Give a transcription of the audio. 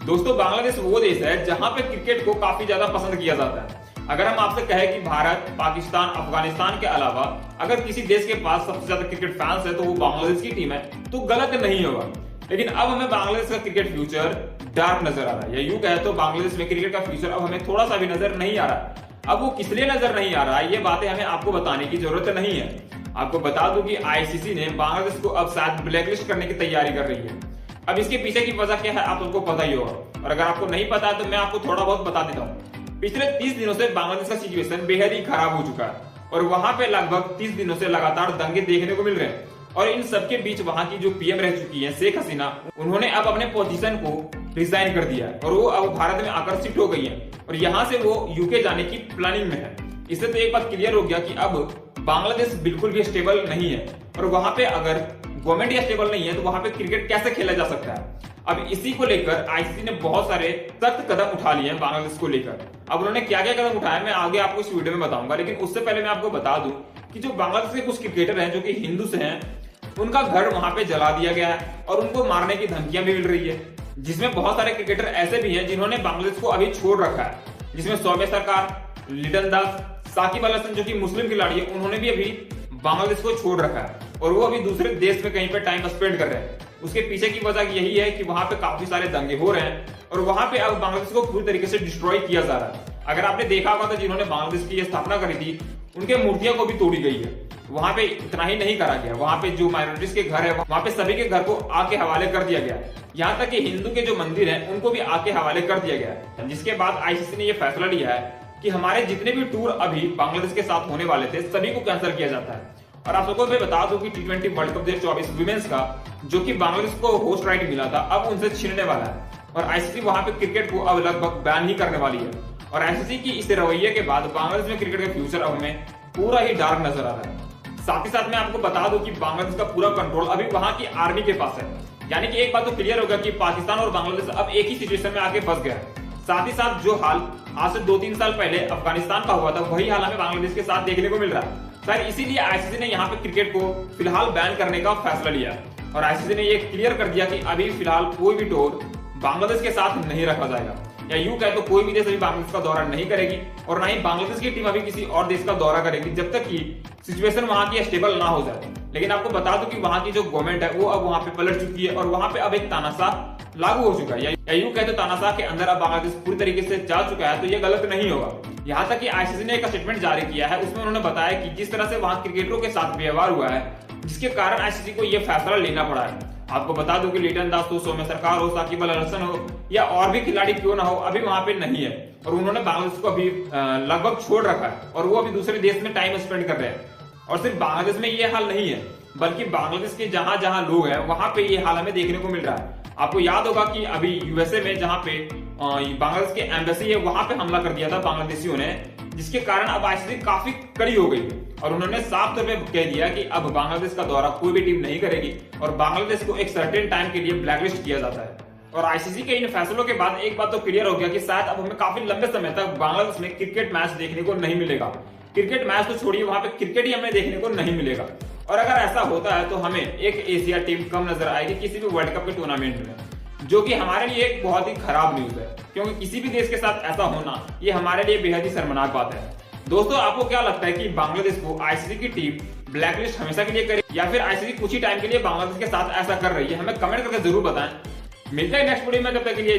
दोस्तों बांग्लादेश वो देश है जहां पे क्रिकेट को काफी ज्यादा पसंद किया जाता है। अगर हम आपसे कहें कि भारत, पाकिस्तान, अफगानिस्तान के अलावा अगर किसी देश के पास सबसे ज्यादा क्रिकेट फैंस है तो वो बांग्लादेश की टीम है, तो गलत नहीं होगा। लेकिन अब हमें बांग्लादेश का क्रिकेट फ्यूचर डार्क नजर आ रहा है, या यूं कहे तो बांग्लादेश में क्रिकेट का फ्यूचर अब हमें थोड़ा सा भी नजर नहीं आ रहा है। अब वो किस लिए नजर नहीं आ रहा है, ये बातें हमें आपको बताने की जरूरत नहीं है। आपको बता दूं कि आईसीसी ने बांग्लादेश को अब शायद ब्लैकलिस्ट करने की तैयारी कर रही है। अब इसके पीछे की वजह क्या है आप सबको पता ही होगा, और अगर आपको नहीं पता है तो मैं आपको थोड़ा बहुत बता देता हूँ। पिछले 30 दिनों से बांग्लादेश का सिचुएशन बेहद ही खराब हो चुका है और वहां पे लगभग 30 दिनों से लगातार दंगे देखने को मिल रहे हैं। और इन सबके बीच वहां की जो पीएम रह चुकी है शेख हसीना, उन्होंने अब अपने पोजीशन को रिजाइन कर दिया है और वो अब भारत में आकर शिफ्ट हो गई है और यहाँ से वो यूके जाने की प्लानिंग में है। इससे तो एक बात क्लियर हो गया कि अब बांग्लादेश बिल्कुल भी स्टेबल नहीं है और वहां पे अगर गवर्नमेंट या स्टेबल नहीं है तो वहां पे क्रिकेट कैसे खेला जा सकता है। अब इसी को लेकर आईसीसी ने बहुत सारे सख्त कदम उठा लिए हैं बांग्लादेश को लेकर। अब उन्होंने क्या क्या कदम उठाया मैं आगे आपको इस वीडियो में बताऊंगा, लेकिन उससे पहले मैं आपको बता दूं कि जो बांग्लादेश के कुछ क्रिकेटर हैं जो कि हिंदू से हैं, उनका घर वहां पे जला दिया गया है और उनको मारने की धमकियां भी मिल रही है। जिसमें बहुत सारे क्रिकेटर ऐसे भी हैं जिन्होंने बांग्लादेश को अभी छोड़ रखा है, जिसमें सौम्य सरकार, लिटन दास, साकिब अल हसन जो कि मुस्लिम खिलाड़ी है, उन्होंने भी अभी बांग्लादेश को छोड़ रखा है और वो अभी दूसरे देश में कहीं पे टाइम स्पेंड कर रहे हैं। उसके पीछे की वजह यही है कि वहां पे काफी सारे दंगे हो रहे हैं और वहां पे अब बांग्लादेश को पूरी तरीके से डिस्ट्रॉय किया जा रहा है। अगर आपने देखा होगा तो जिन्होंने बांग्लादेश की स्थापना करी थी उनके मूर्तियां को भी तोड़ी गई है। वहां पे इतना ही नहीं करा गया, वहां पे जो माइनॉरिटीज के घर है वहां पे सभी के घर को आके हवाले कर दिया गया। यहाँ तक कि हिंदू के जो मंदिर है उनको भी आके हवाले कर दिया गया। जिसके बाद आईसीसी ने यह फैसला लिया है कि हमारे जितने भी टूर अभी बांग्लादेश के साथ होने वाले थे सभी को कैंसिल किया जाता है। और आप सबको मैं बता दूं कि टी20 वर्ल्ड कप 2024 विमेंस का जो कि बांग्लादेश को होस्ट राइट मिला था अब उनसे छीनने वाला है और आईसीसी वहां पे क्रिकेट को अब लगभग बैन ही करने वाली है। और आईसीसी की इस रवैये के बाद बांग्लादेश में क्रिकेट का फ्यूचर अब हमें पूरा ही डार्क नजर आ रहा है। साथ ही साथ मैं आपको बता दूं कि बांग्लादेश का पूरा कंट्रोल अभी वहां की आर्मी के पास है। यानी कि एक बात तो क्लियर होगा कि पाकिस्तान और बांग्लादेश अब एक ही सिचुएशन में आके फंस गया है। साथ ही साथ जो हाल आज से 2-3 साल पहले अफगानिस्तान का हुआ था वही हाल हमें बांग्लादेश के साथ देखने को मिल रहा है। शायद इसीलिए आईसीसी ने यहाँ पे क्रिकेट को फिलहाल बैन करने का फैसला लिया और आईसीसी ने ये क्लियर कर दिया कि अभी फिलहाल कोई भी टूर बांग्लादेश के साथ नहीं रखा जाएगा, या यूं कहे तो कोई भी देश अभी बांग्लादेश का दौरा नहीं करेगी और ना ही बांग्लादेश की टीम अभी किसी और देश का दौरा करेगी जब तक कि सिचुएशन वहां की स्टेबल ना हो जाए। लेकिन आपको बता दूं कि वहां की जो गवर्नमेंट है वो अब वहां पे पलट चुकी है और वहां पे अब एक तानाशाह लागू हो चुका है, या यूं कहे तो तानाशाह के अंदर अब बांग्लादेश पूरी तरीके से जा चुका है। तो ये गलत नहीं होगा। यहाँ तक कि आईसीसी ने एक स्टेटमेंट जारी किया है, उसमें उन्होंने बताया कि जिस तरह से वहां क्रिकेटरों के साथ व्यवहार हुआ है जिसके कारण आईसीसी को यह फैसला लेना पड़ा है। आपको बता दूं कि लिटन दास हो, सौम्य सरकार हो, साकिब अल हसन हो या और भी खिलाड़ी क्यों ना हो अभी वहां पे नहीं है और उन्होंने बांग्लादेश को अभी लगभग छोड़ रखा है और वो अभी दूसरे देश में टाइम स्पेंड कर रहे हैं। और सिर्फ बांग्लादेश में ये हाल नहीं है बल्कि बांग्लादेश के जहां जहां लोग हैं वहां पे ये हाल हमें देखने को मिल रहा है। आपको याद होगा कि अभी यूएसए में जहां पे बांग्लादेश की एम्बेसी है वहां पे हमला कर दिया था बांग्लादेशियों ने, जिसके कारण अब आईसीसी काफी कड़ी हो गई और उन्होंने साफ तौर पे कह दिया कि अब बांग्लादेश का दौरा कोई भी टीम नहीं करेगी और बांग्लादेश को एक सर्टेन टाइम के लिए ब्लैकलिस्ट किया जाता है। और आईसीसी के इन फैसलों के बाद एक बात तो क्लियर हो गया कि शायद अब हमें काफी लंबे समय तक बांग्लादेश में क्रिकेट मैच देखने को नहीं मिलेगा। क्रिकेट मैच तो छोड़िए, वहां पे क्रिकेट ही हमें देखने को नहीं मिलेगा। और अगर ऐसा होता है तो हमें एक एशिया टीम कम नजर आएगी किसी भी वर्ल्ड कप के टूर्नामेंट में, जो कि हमारे लिए एक बहुत ही खराब न्यूज है, क्योंकि किसी भी देश के साथ ऐसा होना ये हमारे लिए बेहद ही शर्मनाक बात है। दोस्तों आपको क्या लगता है कि बांग्लादेश को आईसीसी की टीम ब्लैकलिस्ट हमेशा के लिए करे या फिर आईसीसी कुछ ही टाइम के लिए बांग्लादेश के साथ ऐसा कर रही है? हमें कमेंट करके जरूर बताएं। मिलते हैं नेक्स्ट वीडियो में, तब तक के लिए